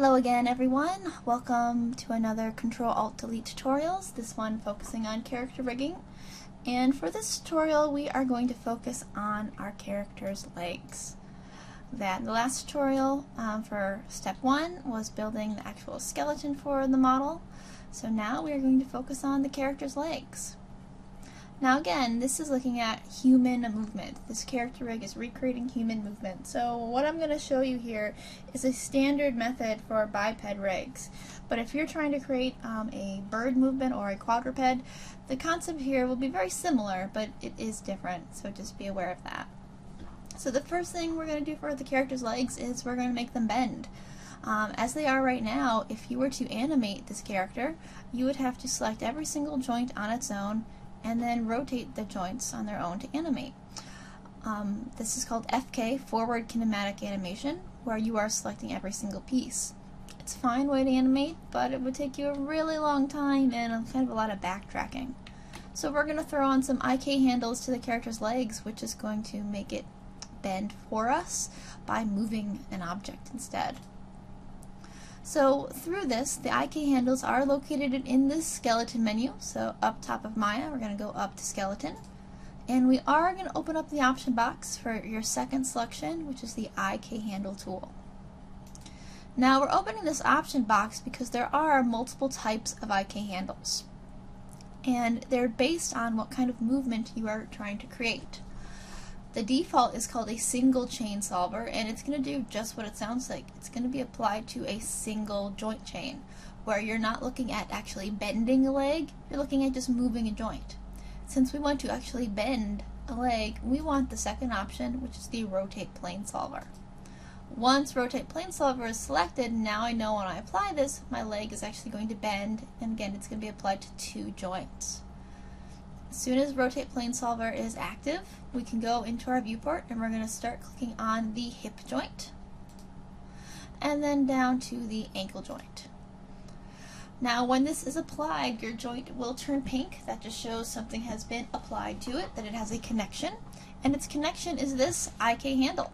Hello again everyone, welcome to another Control-Alt-Delete tutorials, this one focusing on character rigging. And for this tutorial we are going to focus on our character's legs. The last tutorial for step 1 was building the actual skeleton for the model, so now we are going to focus on the character's legs. Now again, this is looking at human movement. This character rig is recreating human movement. So what I'm going to show you here is a standard method for biped rigs. But if you're trying to create a bird movement or a quadruped, the concept here will be very similar, but it is different, so just be aware of that. So the first thing we're going to do for the character's legs is we're going to make them bend. As they are right now, if you were to animate this character, you would have to select every single joint on its own and then rotate the joints on their own to animate. This is called FK, Forward Kinematic Animation, where you are selecting every single piece. It's a fine way to animate, but it would take you a really long time and kind of a lot of backtracking. So we're going to throw on some IK handles to the character's legs, which is going to make it bend for us by moving an object instead. So through this, the IK handles are located in this skeleton menu. So up top of Maya, we're going to go up to skeleton. And we are going to open up the option box for your second selection, which is the IK handle tool. Now we're opening this option box because there are multiple types of IK handles. And they're based on what kind of movement you are trying to create. The default is called a single chain solver, and it's going to do just what it sounds like. It's going to be applied to a single joint chain, where you're not looking at actually bending a leg, you're looking at just moving a joint. Since we want to actually bend a leg, we want the second option, which is the rotate plane solver. Once rotate plane solver is selected, now I know when I apply this, my leg is actually going to bend, and again, it's going to be applied to two joints. As soon as rotate plane solver is active, we can go into our viewport and we're going to start clicking on the hip joint and then down to the ankle joint. Now when this is applied, your joint will turn pink. That just shows something has been applied to it, that it has a connection, and its connection is this IK handle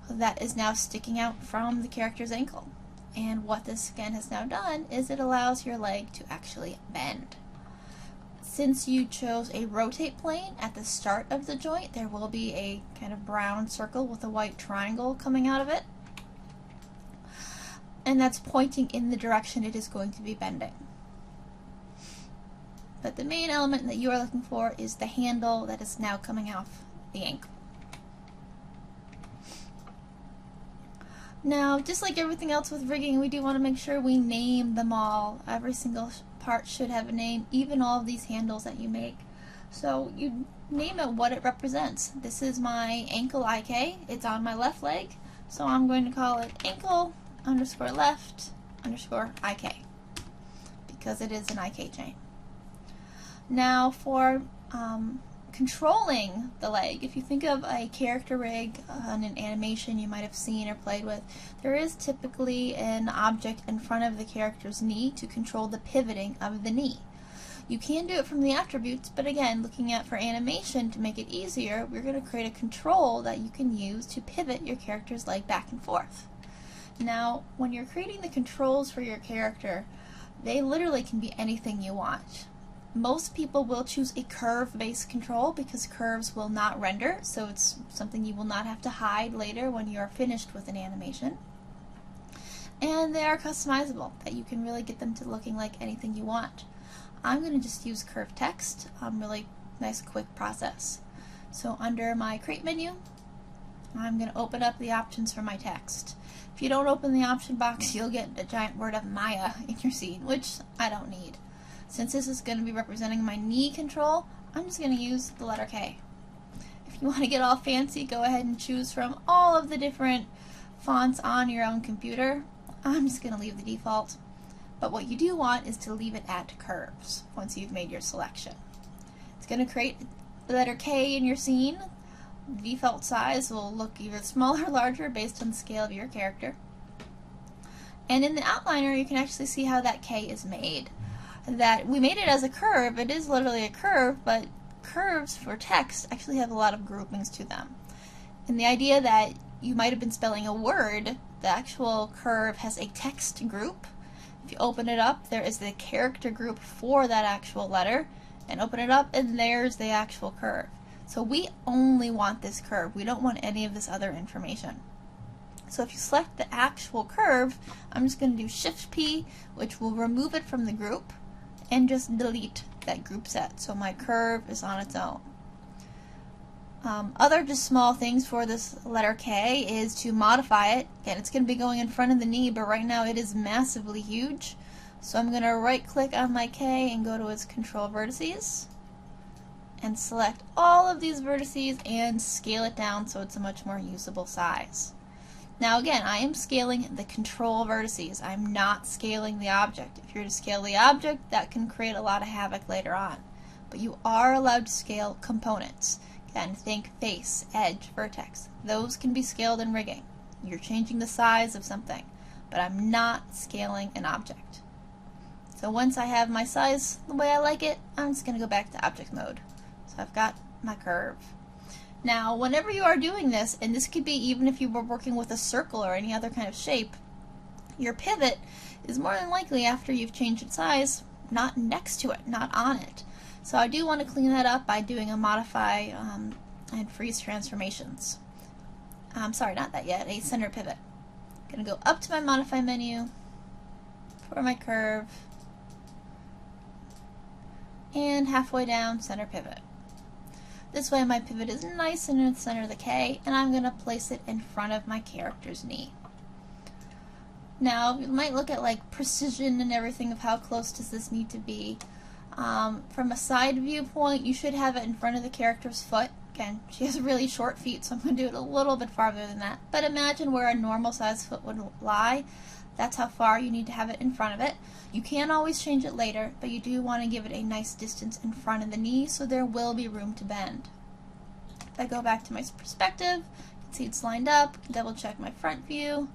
that is now sticking out from the character's ankle. And what this again has now done is it allows your leg to actually bend. Since you chose a rotate plane at the start of the joint, there will be a kind of brown circle with a white triangle coming out of it. And that's pointing in the direction it is going to be bending. But the main element that you are looking for is the handle that is now coming off the ankle. Now, just like everything else with rigging, we do want to make sure we name them all. Every single part should have a name, even all of these handles that you make. So you name it what it represents. This is my ankle IK. It's on my left leg, so I'm going to call it ankle underscore left underscore IK because it is an IK chain. Now for controlling the leg, if you think of a character rig on an animation you might have seen or played with, there is typically an object in front of the character's knee to control the pivoting of the knee. You can do it from the attributes, but again, looking at for animation to make it easier, we're going to create a control that you can use to pivot your character's leg back and forth. Now, when you're creating the controls for your character, they literally can be anything you want. Most people will choose a curve-based control because curves will not render, so it's something you will not have to hide later when you are finished with an animation. And they are customizable, that you can really get them to looking like anything you want. I'm going to just use curve text, really nice quick process. So under my create menu, I'm going to open up the options for my text. If you don't open the option box, you'll get a giant word of Maya in your scene, which I don't need. Since this is going to be representing my knee control, I'm just going to use the letter K. If you want to get all fancy, go ahead and choose from all of the different fonts on your own computer. I'm just going to leave the default. But what you do want is to leave it at curves once you've made your selection. It's going to create the letter K in your scene. The default size will look either smaller or larger based on the scale of your character. And in the outliner, you can actually see how that K is made. That we made it as a curve. It is literally a curve, but curves for text actually have a lot of groupings to them. And the idea that you might have been spelling a word the actual curve has a text group. If you open it up, there is the character group for that actual letter, and open it up and there's the actual curve. So we only want this curve. We don't want any of this other information. So if you select the actual curve, I'm just going to do Shift P, which will remove it from the group, and just delete that group set. So my curve is on its own. Other just small things for this letter K is to modify it. Again, it's going to be going in front of the knee, but right now it is massively huge. So I'm going to right click on my K and go to its control vertices and select all of these vertices and scale it down so it's a much more usable size. Now again, I am scaling the control vertices. I'm not scaling the object. If you're to scale the object, that can create a lot of havoc later on. But you are allowed to scale components. Again, think face, edge, vertex. Those can be scaled in rigging. You're changing the size of something, but I'm not scaling an object. So once I have my size the way I like it, I'm just going to go back to object mode. So I've got my curve. Now, whenever you are doing this, and this could be even if you were working with a circle or any other kind of shape, your pivot is more than likely, after you've changed its size, not next to it, not on it. So I do want to clean that up by doing a modify and freeze transformations. Sorry, not that yet, a center pivot. I'm going to go up to my modify menu for my curve, and halfway down, center pivot. This way my pivot is nice and in the center of the K, and I'm going to place it in front of my character's knee. Now, you might look at like precision and everything of how close does this need to be. From a side viewpoint, you should have it in front of the character's foot. Again, she has really short feet, so I'm going to do it a little bit farther than that. But imagine where a normal size foot would lie. That's how far you need to have it in front of it. You can always change it later, but you do want to give it a nice distance in front of the knee so there will be room to bend. If I go back to my perspective, you can see it's lined up, double check my front view,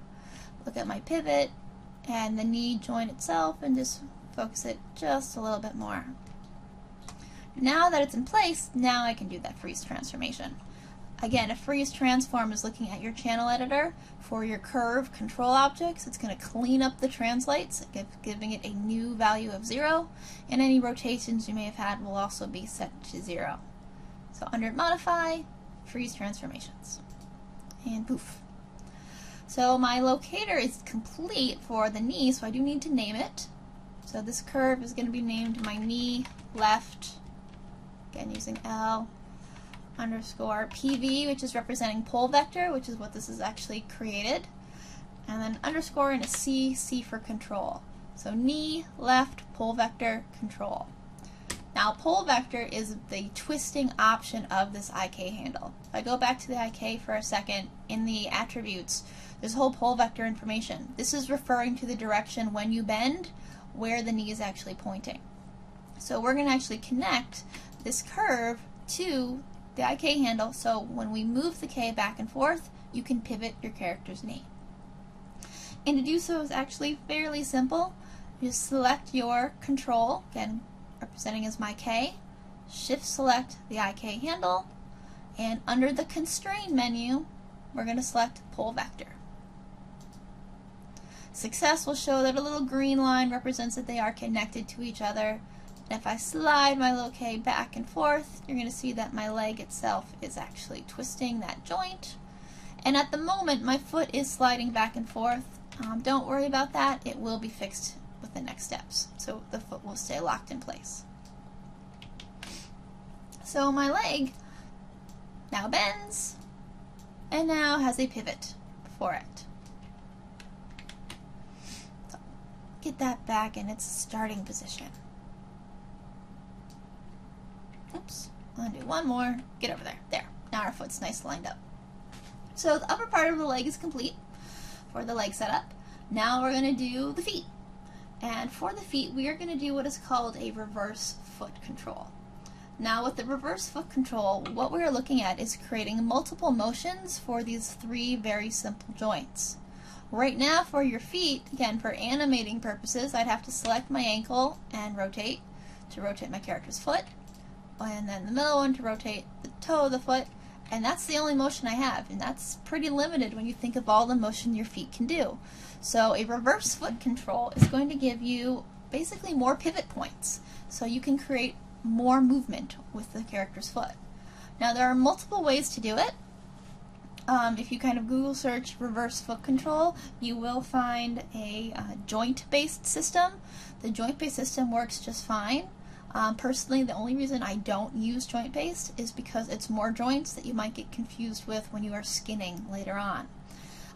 look at my pivot, and the knee joint itself, and just focus it just a little bit more. Now that it's in place, now I can do that freeze transformation. Again, a freeze transform is looking at your channel editor for your curve control objects. It's going to clean up the translates, giving it a new value of 0, and any rotations you may have had will also be set to 0. So under modify, freeze transformations, and poof. So my locator is complete for the knee, so I do need to name it. So this curve is going to be named my knee left, again using L underscore PV, which is representing pole vector, which is what this is actually created, and then underscore and a C, C for control. So knee left pole vector control. Now pole vector is the twisting option of this IK handle. If I go back to the IK for a second, in the attributes, there's whole pole vector information. This is referring to the direction when you bend, where the knee is actually pointing. So we're going to actually connect this curve to the IK handle, so when we move the K back and forth, you can pivot your character's knee. And to do so is actually fairly simple. You just select your control, again representing as my K, shift select the IK handle, and under the constrain menu, we're going to select pole vector. Success will show that a little green line represents that they are connected to each other. And if I slide my little K back and forth, you're going to see that my leg itself is actually twisting that joint. And at the moment, my foot is sliding back and forth. Don't worry about that. It will be fixed with the next steps. So the foot will stay locked in place. So my leg now bends and now has a pivot for it. So get that back in its starting position. Oops, I'll do one more, get over there. There, now our foot's nice lined up. So the upper part of the leg is complete for the leg setup. Now we're going to do the feet. And for the feet, we are going to do what is called a reverse foot control. Now with the reverse foot control, what we're looking at is creating multiple motions for these 3 very simple joints. Right now for your feet, again for animating purposes, I'd have to select my ankle and rotate to rotate my character's foot, and then the middle one to rotate the toe of the foot, And that's the only motion I have, and that's pretty limited when you think of all the motion your feet can do. So a reverse foot control is going to give you basically more pivot points, so you can create more movement with the character's foot. Now there are multiple ways to do it. If you kind of Google search reverse foot control, you will find a joint-based system. The joint-based system works just fine. Personally, the only reason I don't use joint-based is because it's more joints that you might get confused with when you are skinning later on.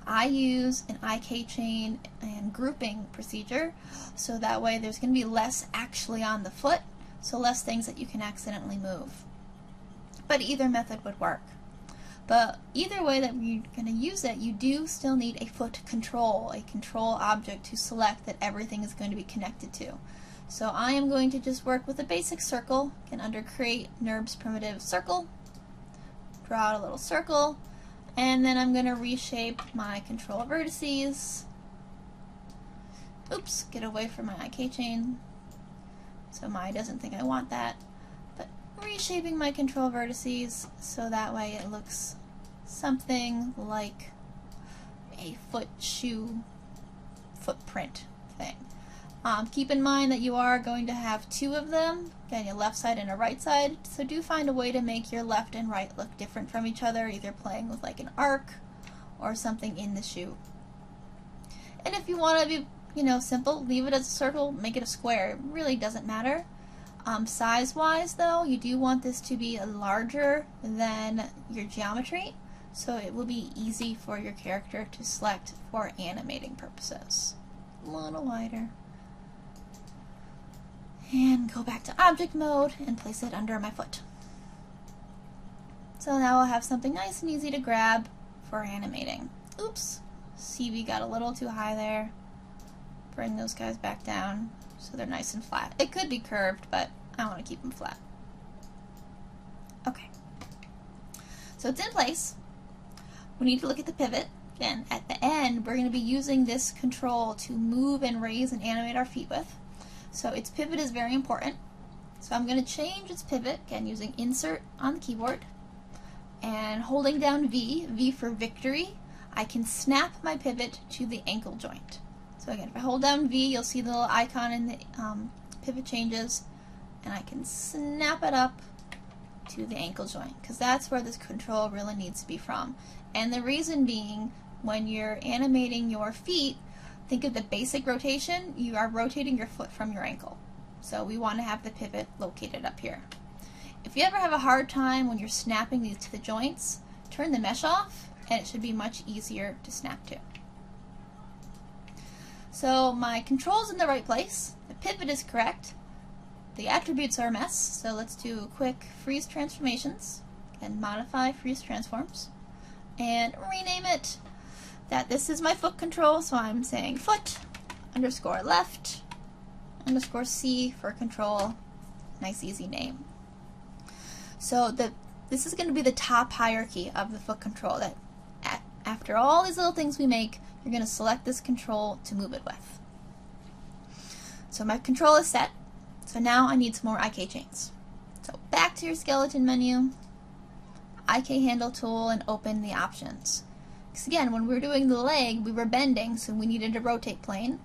I use an IK chain and grouping procedure, so that way there's going to be less actually on the foot, so less things that you can accidentally move. But either method would work. But either way that you're going to use it, you do still need a foot control, a control object to select that everything is going to be connected to. So I am going to just work with a basic circle, and under create NURBS primitive circle, draw out a little circle, and then I'm going to reshape my control vertices. Oops, get away from my IK chain. So my doesn't think I want that. But reshaping my control vertices so that way it looks something like a shoe footprint thing. Keep in mind that you are going to have two of them, again, a left side and a right side, so do find a way to make your left and right look different from each other, either playing with like an arc or something in the shoe. And if you want to be, simple, leave it as a circle, make it a square. It really doesn't matter. Size-wise, though, you do want this to be larger than your geometry, so it will be easy for your character to select for animating purposes. A little wider. And go back to object mode and place it under my foot. So now I'll have something nice and easy to grab for animating. Oops, CV got a little too high there. Bring those guys back down so they're nice and flat. It could be curved, but I want to keep them flat. Okay. So it's in place. We need to look at the pivot. Again, at the end, we're going to be using this control to move and raise and animate our feet with. So its pivot is very important. So I'm going to change its pivot, again, using insert on the keyboard. And holding down V for victory, I can snap my pivot to the ankle joint. So again, if I hold down V, you'll see the little icon in the pivot changes, and I can snap it up to the ankle joint, because that's where this control really needs to be from. And the reason being, when you're animating your feet, think of the basic rotation, you are rotating your foot from your ankle. So we want to have the pivot located up here. If you ever have a hard time when you're snapping these to the joints, turn the mesh off, and it should be much easier to snap to. So my control's in the right place, the pivot is correct, the attributes are a mess, so let's do quick freeze transformations and modify freeze transforms and rename it that this is my foot control, so I'm saying foot underscore left underscore C for control. Nice easy name. So this is going to be the top hierarchy of the foot control, that after all these little things we make, you're going to select this control to move it with. So my control is set. So now I need some more IK chains. So back to your skeleton menu, IK handle tool, and open the options. Because again, when we were doing the leg, we were bending, so we needed a rotate plane.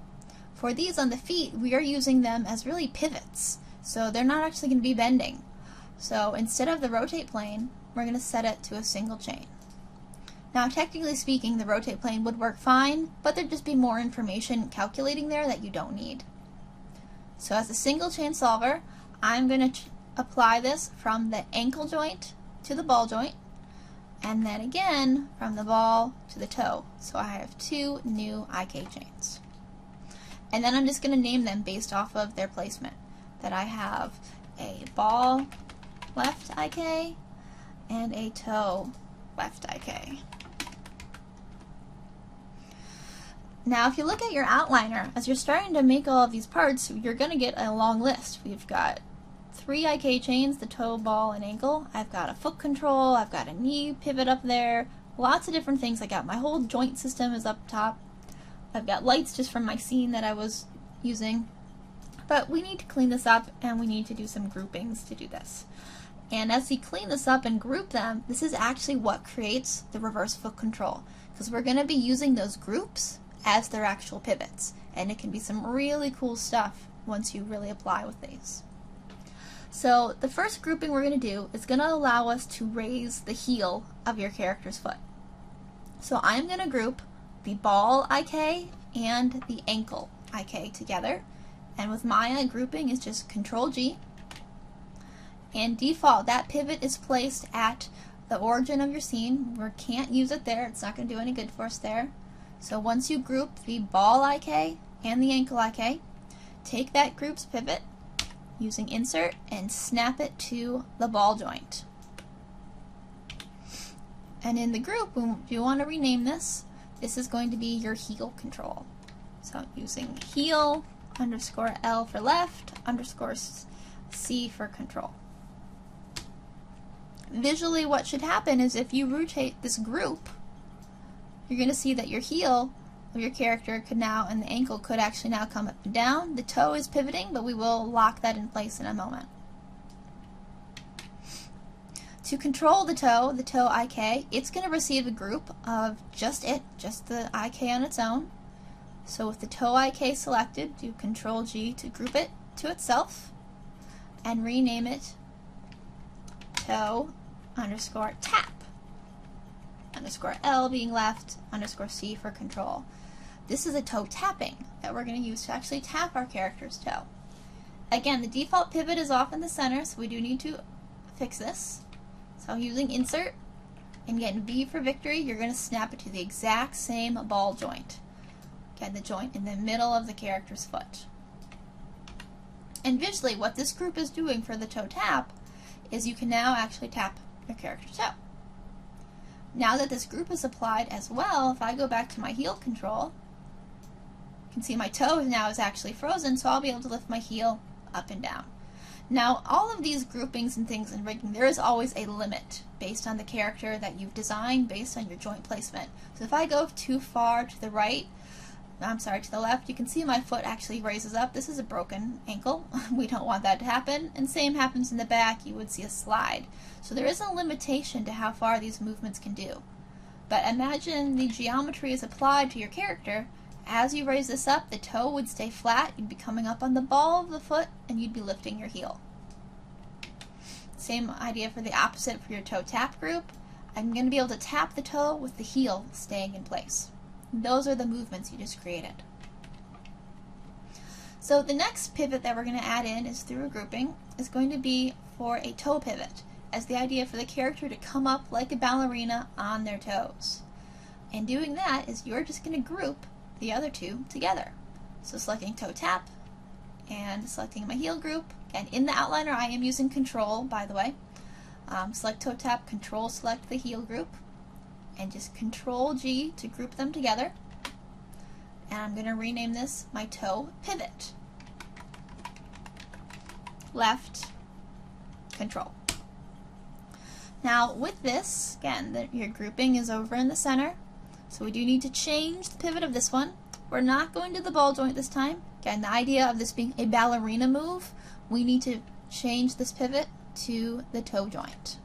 For these on the feet, we are using them as really pivots. So they're not actually going to be bending. So instead of the rotate plane, we're going to set it to a single chain. Now, technically speaking, the rotate plane would work fine, but there'd just be more information calculating there that you don't need. So as a single chain solver, I'm going to apply this from the ankle joint to the ball joint, and then again from the ball to the toe. So I have two new IK chains. And then I'm just going to name them based off of their placement. That I have a ball left IK and a toe left IK. Now if you look at your outliner, as you're starting to make all of these parts, you're going to get a long list. We've got 3 IK chains, the toe, ball, and ankle. I've got a foot control, I've got a knee pivot up there, lots of different things. I got my whole joint system is up top. I've got lights just from my scene that I was using. But we need to clean this up, and we need to do some groupings to do this. And as we clean this up and group them, this is actually what creates the reverse foot control, because we're going to be using those groups as their actual pivots, and it can be some really cool stuff once you really apply with these. So the first grouping we're going to do is going to allow us to raise the heel of your character's foot. So I'm going to group the ball IK and the ankle IK together, and with my grouping is just Control G. And default, that pivot is placed at the origin of your scene. We can't use it there, it's not going to do any good for us there. So once you group the ball IK and the ankle IK, take that group's pivot using insert and snap it to the ball joint. And in the group, if you want to rename this, this is going to be your heel control. So using heel underscore L for left underscore C for control. Visually, what should happen is if you rotate this group, you're going to see that your heel of your character could now, and the ankle could actually now come up and down. The toe is pivoting, but we will lock that in place in a moment. To control the toe IK, it's going to receive a group of just the IK on its own. So with the toe IK selected, do Control G to group it to itself and rename it toe underscore tap underscore L being left underscore C for control. This is a toe tapping that we're going to use to actually tap our character's toe. Again, the default pivot is off in the center, so we do need to fix this. So using insert and getting V for victory, you're going to snap it to the exact same ball joint. Again, the joint in the middle of the character's foot. And visually, what this group is doing for the toe tap is you can now actually tap your character's toe. Now that this group is applied as well, if I go back to my heel control, you can see my toe now is actually frozen, so I'll be able to lift my heel up and down. Now, all of these groupings and things in rigging, there is always a limit based on the character that you've designed, based on your joint placement. So if I go too far to the right, to the left, you can see my foot actually raises up. This is a broken ankle. We don't want that to happen. And same happens in the back. You would see a slide. So there is a limitation to how far these movements can do. But imagine the geometry is applied to your character. As you raise this up, the toe would stay flat. You'd be coming up on the ball of the foot, and you'd be lifting your heel. Same idea for the opposite for your toe tap group. I'm going to be able to tap the toe with the heel staying in place. Those are the movements you just created. So the next pivot that we're going to add in is through a grouping is going to be for a toe pivot, as the idea for the character to come up like a ballerina on their toes. And doing that is you're just going to group the other two together. So selecting toe tap and selecting my heel group. And in the outliner I am using control, by the way. Select toe tap, control select the heel group, and just Control G to group them together. And I'm going to rename this my toe pivot. Left, control. Now with this, again, your grouping is over in the center, so we do need to change the pivot of this one. We're not going to the ball joint this time. Again, the idea of this being a ballerina move, we need to change this pivot to the toe joint.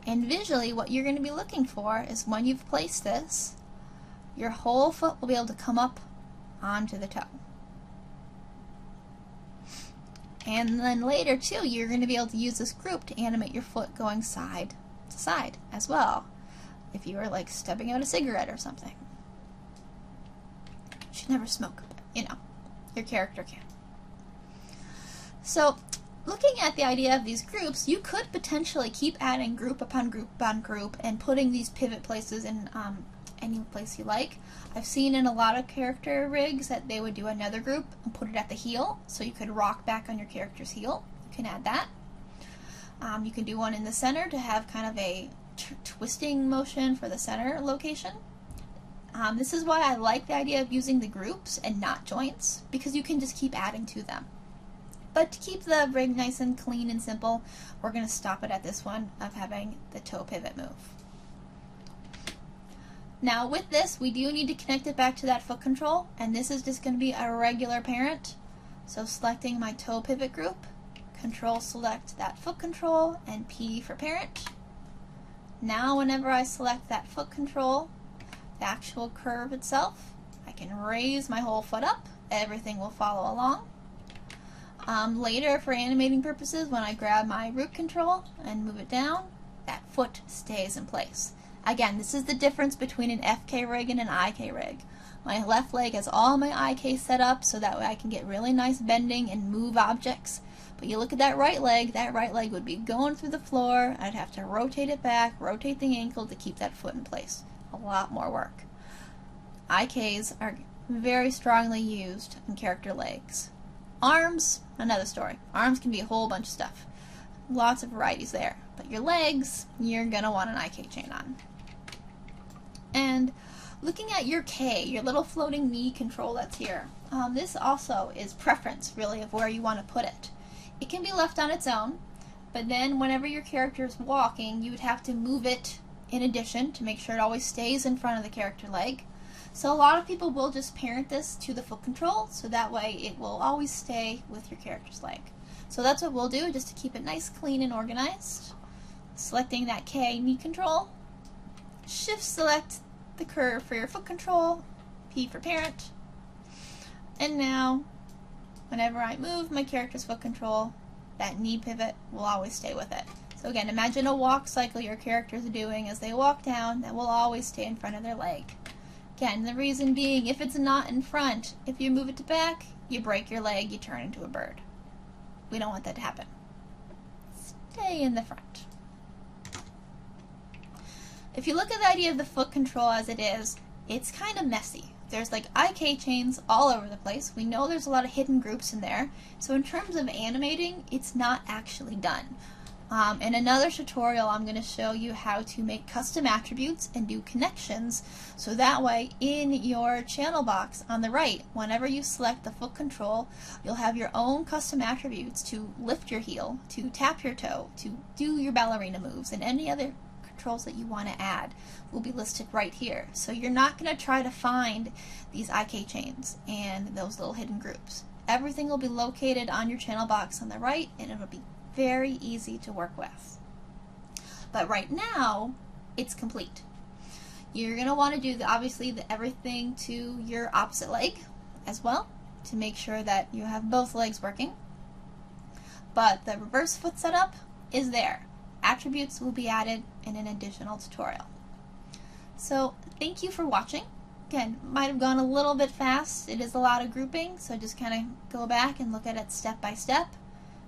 And visually, what you're going to be looking for is when you've placed this, your whole foot will be able to come up onto the toe. And then later, too, you're going to be able to use this group to animate your foot going side to side as well. If you were like stepping out a cigarette or something. You should never smoke, but you know, your character can. So, looking at the idea of these groups, you could potentially keep adding group upon group upon group and putting these pivot places in any place you like. I've seen in a lot of character rigs that they would do another group and put it at the heel, so you could rock back on your character's heel. You can add that. You can do one in the center to have kind of a twisting motion for the center location. This is why I like the idea of using the groups and not joints, because you can just keep adding to them. But to keep the rig nice and clean and simple, we're going to stop it at this one of having the toe pivot move. Now with this, we do need to connect it back to that foot control, and this is just going to be a regular parent. So selecting my toe pivot group, Control select that foot control and P for parent. Now whenever I select that foot control, the actual curve itself, I can raise my whole foot up. Everything will follow along. Later, for animating purposes, when I grab my root control and move it down, that foot stays in place. Again, this is the difference between an FK rig and an IK rig. My left leg has all my IK set up so that way I can get really nice bending and move objects. But you look at that right leg would be going through the floor. I'd have to rotate it back, rotate the ankle to keep that foot in place. A lot more work. IKs are very strongly used in character legs. Arms, another story. Arms can be a whole bunch of stuff. Lots of varieties there. But your legs, you're going to want an IK chain on. And looking at your K, your little floating knee control that's here, this also is preference, really, of where you want to put it. It can be left on its own, but then whenever your character is walking, you would have to move it in addition to make sure it always stays in front of the character leg. So a lot of people will just parent this to the foot control, so that way it will always stay with your character's leg. So that's what we'll do, just to keep it nice, clean, and organized. Selecting that K knee control, shift select the curve for your foot control, P for parent, and now whenever I move my character's foot control, that knee pivot will always stay with it. So again, imagine a walk cycle your characters are doing as they walk down that will always stay in front of their leg. Again, the reason being, if it's not in front, if you move it to back, you break your leg, you turn into a bird. We don't want that to happen. Stay in the front. If you look at the idea of the foot control as it is, it's kind of messy. There's like IK chains all over the place. We know there's a lot of hidden groups in there. So in terms of animating, it's not actually done. In another tutorial, I'm going to show you how to make custom attributes and do connections, so that way in your channel box on the right, whenever you select the foot control, you'll have your own custom attributes to lift your heel, to tap your toe, to do your ballerina moves, and any other controls that you want to add will be listed right here. So you're not going to try to find these IK chains and those little hidden groups. Everything will be located on your channel box on the right, and it'll be very easy to work with. But right now, it's complete. You're going to want to do obviously everything to your opposite leg as well to make sure that you have both legs working. But the reverse foot setup is there. Attributes will be added in an additional tutorial. So thank you for watching. Again, might have gone a little bit fast. It is a lot of grouping, so just kind of go back and look at it step by step.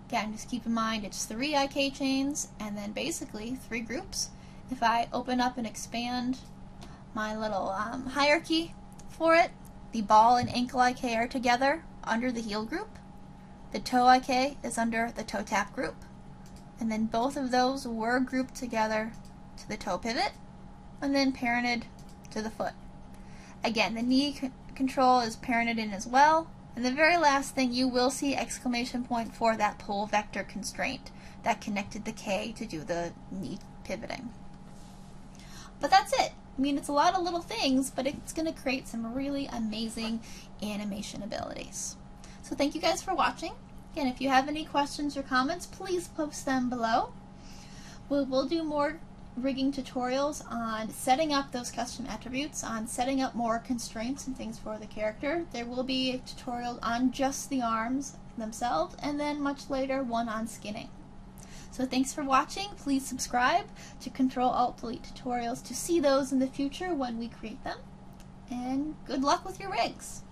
Again, just keep in mind it's 3 IK chains and then basically 3 groups. If I open up and expand my little hierarchy for it, the ball and ankle IK are together under the heel group. The toe IK is under the toe tap group. And then both of those were grouped together to the toe pivot and then parented to the foot. Again, the knee control is parented in as well. And the very last thing, you will see exclamation point for that pull vector constraint that connected the K to do the knee pivoting. But that's it. I mean, it's a lot of little things, but it's going to create some really amazing animation abilities. So thank you guys for watching. Again, if you have any questions or comments, please post them below. We'll do more rigging tutorials on setting up those custom attributes, on setting up more constraints and things for the character. There will be a tutorial on just the arms themselves, and then much later one on skinning. So thanks for watching. Please subscribe to Control-Alt-Delete tutorials to see those in the future when we create them. And good luck with your rigs!